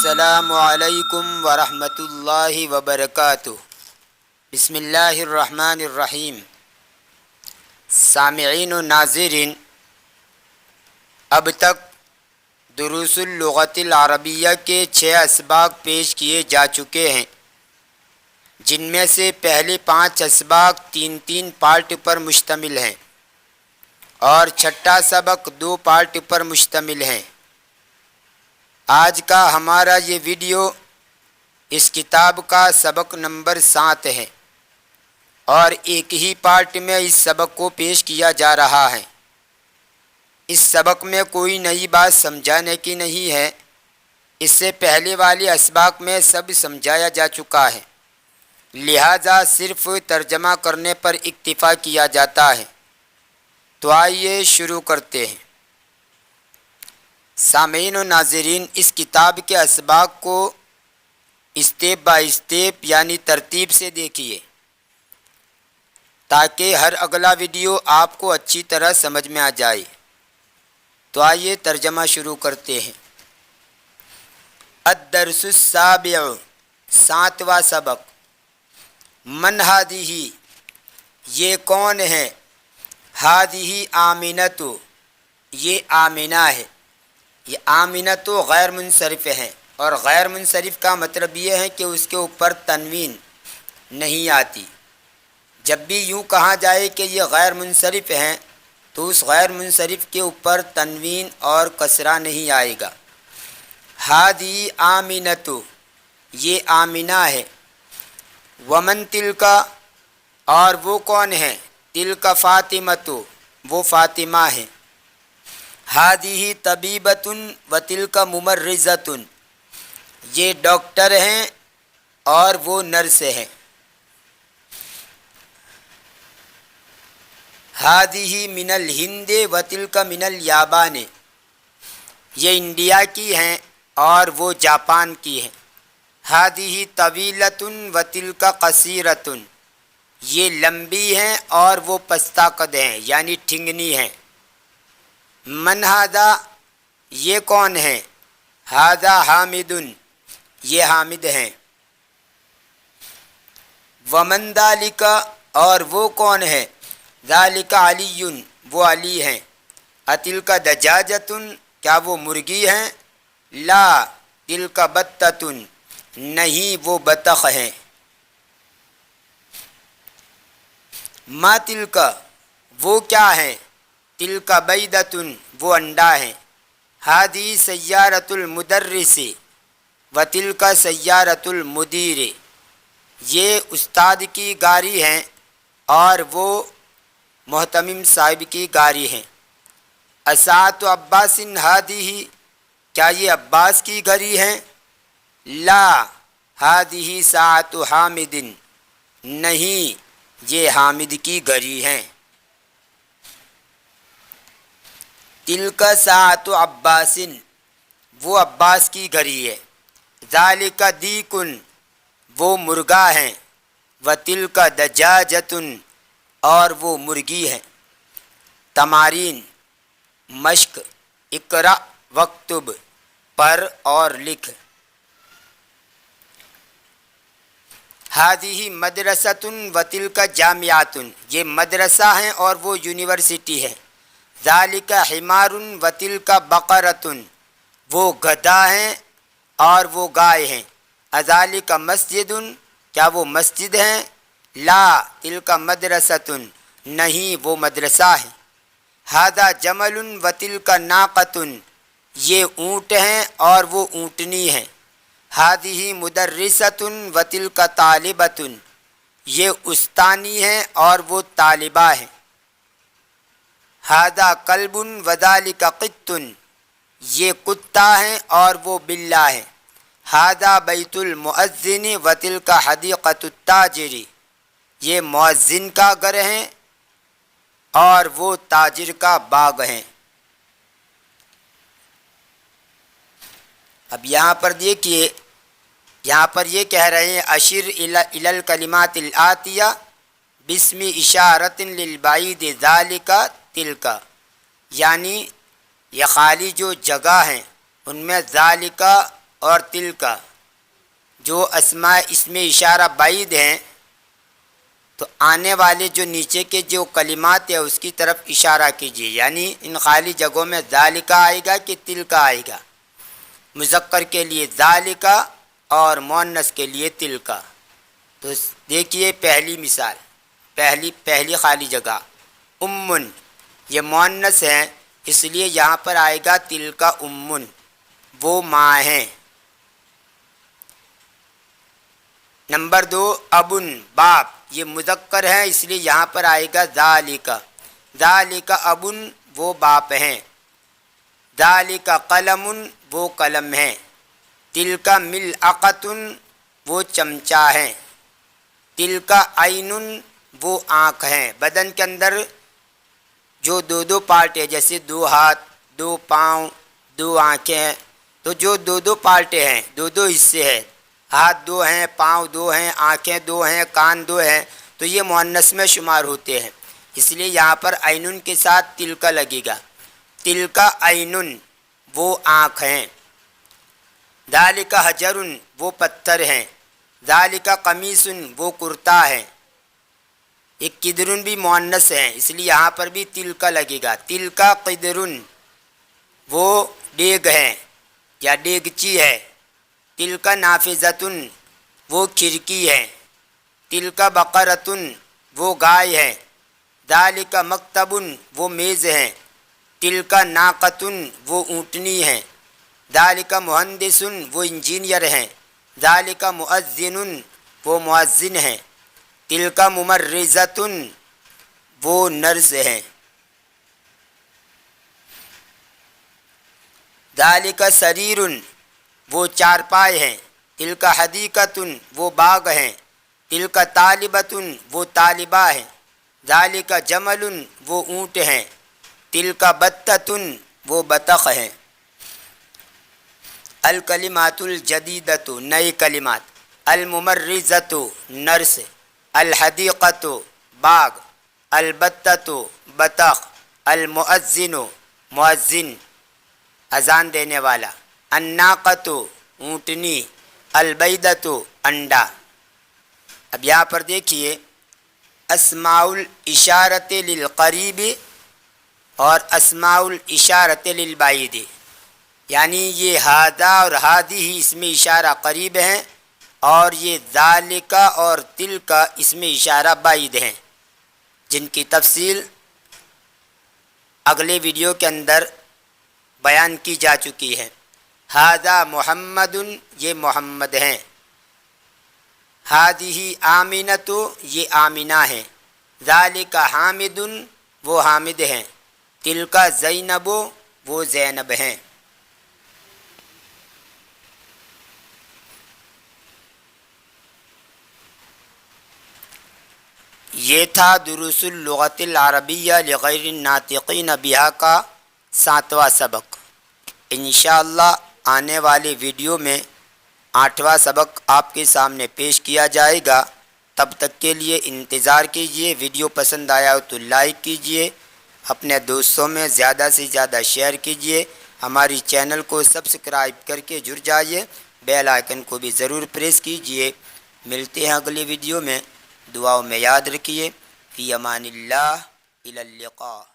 السلام علیکم ورحمۃ اللہ وبرکاتہ۔ بسم اللہ الرحمن الرحیم۔ سامعین و ناظرین، اب تک دروس اللغت العربیہ کے 6 اسباق پیش کیے جا چکے ہیں، جن میں سے پہلے 5 اسباق 3 پارٹ پر مشتمل ہیں اور چھٹا سبق 2 پارٹ پر مشتمل ہیں۔ آج کا ہمارا یہ ویڈیو اس کتاب کا سبق نمبر 7 ہے اور ایک ہی پارٹ میں اس سبق کو پیش کیا جا رہا ہے۔ اس سبق میں کوئی نئی بات سمجھانے کی نہیں ہے، اس سے پہلے والے اسباق میں سب سمجھایا جا چکا ہے، لہذا صرف ترجمہ کرنے پر اکتفا کیا جاتا ہے۔ تو آئیے شروع کرتے ہیں۔ سامعین و ناظرین، اس کتاب کے اسباق کو اسٹیپ بائی اسٹیپ یعنی ترتیب سے دیکھیے تاکہ ہر اگلا ویڈیو آپ کو اچھی طرح سمجھ میں آ جائے۔ تو آئیے ترجمہ شروع کرتے ہیں۔ الدرس السابع، 7واں سبق۔ من ہادہ، یہ کون ہے؟ ہادہ آمنۃ، یہ آمنہ ہے۔ یہ آمنہ تو غیر منصرف ہے، اور غیر منصرف کا مطلب یہ ہے کہ اس کے اوپر تنوین نہیں آتی۔ جب بھی یوں کہا جائے کہ یہ غیر منصرف ہیں تو اس غیر منصرف کے اوپر تنوین اور کسرہ نہیں آئے گا۔ ہادی آمنۃ، یہ آمنہ ہے۔ ومن تلک، اور وہ کون ہے؟ تلک فاطمۃ، وہ فاطمہ ہے۔ ہادہ طبیبۃ و تلک ممرضۃ، یہ ڈاکٹر ہیں اور وہ نرس ہیں۔ ہادہ من الہند و تلک من الیابان، یہ انڈیا کی ہیں اور وہ جاپان کی ہیں۔ ہادہ طویلۃ و تلک قصیرۃ، یہ لمبی ہیں اور وہ پستہ قد ہیں یعنی ٹھنگنی ہیں۔ من ہادہ، یہ کون ہے؟ ہادہ حامد، یہ حامد ہیں۔ ومن ذالک، اور وہ کون ہے؟ ذالک علی، وہ علی ہیں۔ اتلک دجاجۃ، کیا وہ مرغی ہیں؟ لا تلک بطۃ، نہیں وہ بطخ ہیں۔ ما تلک، وہ کیا ہیں؟ تلک بیضۃ، وہ انڈا ہیں۔ ہادہ سیارۃ المدرس و تلک سیارۃ المدیر، یہ استاد کی گاڑی ہیں اور وہ محتمم صاحب کی گاڑی ہیں۔ اساعۃ عباس ہادہ، کیا یہ عباس کی گھڑی ہیں؟ لا ہادہ ساعۃ حامد، نہیں یہ حامد کی گھڑی ہیں۔ تلک ساعۃ عباس، وہ عباس کی گھڑی ہے۔ ذالک دیک، وہ مرغا ہیں۔ و تلک دجاجۃ، اور وہ مرغی ہیں۔ تمارین، مشق۔ اقرأ واکتب، پڑھ اور لکھ۔ ہادہ مدرسۃ و تلک جامعۃ، یہ مدرسہ ہیں اور وہ یونیورسٹی ہے۔ ذالک حمار و تلک بقرۃ، وہ گدھا ہیں اور وہ گائے ہیں۔ اذالک مسجد، کیا وہ مسجد ہیں؟ لا تلک مدرسۃ، نہیں وہ مدرسہ ہے۔ ہادہ جمل و تلک ناقۃ، یہ اونٹ ہیں اور وہ اونٹنی ہیں۔ ہادہ مدرسۃ و تلک طالبۃ، یہ استانی ہیں اور وہ طالبہ ہیں۔ ہادہ کلب و ذالک قط، یہ کتا ہیں اور وہ بلّا ہیں۔ ہادہ بیت المؤذن و تلک حدیقۃ التاجر، یہ مؤذن کا گھر ہے اور وہ تاجر کا باغ ہیں۔ اب یہاں پر دیکھیے، یہاں پر یہ کہہ رہے ہیں اشر الی الکلمات الآتیہ باسم اشارۃ للبعید ذالک تلک، یعنی یہ خالی جو جگہ ہیں ان میں ذالک اور تل کا جو اسماء اسم اشارہ بعید ہیں تو آنے والے جو نیچے کے جو کلمات ہیں اس کی طرف اشارہ کیجیے، یعنی ان خالی جگہوں میں ذالکا آئے گا کہ تل کا آئے گا، مذکر کے لیے ذالکا اور مؤنث کے لیے تل کا۔ تو دیکھیے پہلی مثال، پہلی خالی جگہ امن، یہ مؤنث ہیں اس لیے یہاں پر آئے گا تل کا امن، وہ ماں ہیں۔ نمبر 2 ابن، باپ، یہ مذکر ہے اس لیے یہاں پر آئے گا ذالکا، ذالکا ابن، وہ باپ ہیں۔ ذالکا قلم، وہ قلم ہیں۔ تلکا ملعقۃ، وہ چمچہ ہیں۔ تلکا عین، وہ آنکھ ہیں۔ بدن کے اندر جو دو پارٹ ہے، جیسے 2 ہاتھ، 2 پاؤں، 2 آنکھیں، تو جو 2 پارٹیں ہیں، 2 حصے ہیں، ہاتھ 2 ہیں، پاؤں 2 ہیں، آنکھیں 2 ہیں، کان 2 ہیں، تو یہ مؤنث میں شمار ہوتے ہیں، اس لیے یہاں پر عین کے ساتھ تلکا لگے گا۔ تلکا عین، وہ آنکھ ہیں۔ ذالک حجر، وہ پتھر ہیں۔ ذالک قمیص، وہ کرتا ہے۔ ایک قدر بھی مؤنث ہے اس لیے یہاں پر بھی تلکا لگے گا۔ تلکا قدر، وہ دیگ ہے یا دیگچی ہے۔ تلکا نافذۃ، وہ کھڑکی ہے۔ تلکا بقرۃ، وہ گائے ہے۔ ذالک مکتب، وہ میز ہے۔ تلکا ناقۃ، وہ اونٹنی ہے۔ ذالک مہندس، وہ انجینئر ہیں۔ ذالک مؤذن، وہ مؤذن ہیں۔ تلکا ممرضۃ، وہ نرس ہیں۔ ذالک سریر، وہ چارپائے ہیں۔ تلکا حدیقۃ، وہ باغ ہیں۔ تلکا طالبۃ، وہ طالبہ ہیں۔ ذالک جمل، وہ اونٹ ہیں۔ تلکا بطۃ، وہ بطخ ہیں۔ الکلمات الجدیدۃ، نئے کلمات۔ الممرضۃ، نرس۔ الحدیقۃ، باغ۔ البطۃ، بطخ۔ المؤذن، مؤذن، اذان دینے والا۔ الناقۃ، اونٹنی۔ البیضۃ، انڈا۔ اب یہاں پر دیکھیے اسماء الاشارۃ للقریب اور اسماء الاشارۃ للبعید، یعنی یہ ہذا اور ہذہ اس میں اشارہ قریب ہیں اور یہ ذالکا اور تلکا اس میں اشارہ بعید ہیں، جن کی تفصیل اگلے ویڈیو کے اندر بیان کی جا چکی ہے۔ ہذا محمد، یہ محمد ہیں۔ ہذہ آمنۃ، یہ آمنہ ہیں۔ ذالک حامد، وہ حامد ہیں۔ تلکا زینب، وہ زینب ہیں۔ یہ تھا دروس اللغت العربیہ لغیر الناطقین بہا کا 7واں سبق۔ انشاءاللہ آنے والے ویڈیو میں 8واں سبق آپ کے سامنے پیش کیا جائے گا۔ تب تک کے لیے انتظار کیجیے۔ ویڈیو پسند آیا ہو تو لائک کیجیے، اپنے دوستوں میں زیادہ سے زیادہ شیئر کیجیے، ہماری چینل کو سبسکرائب کر کے جڑ جائیے، بیل آئیکن کو بھی ضرور پریس کیجیے۔ ملتے ہیں اگلی ویڈیو میں، دعاؤں میں یاد رکھیے۔ فی امان اللہ، الی اللقاء۔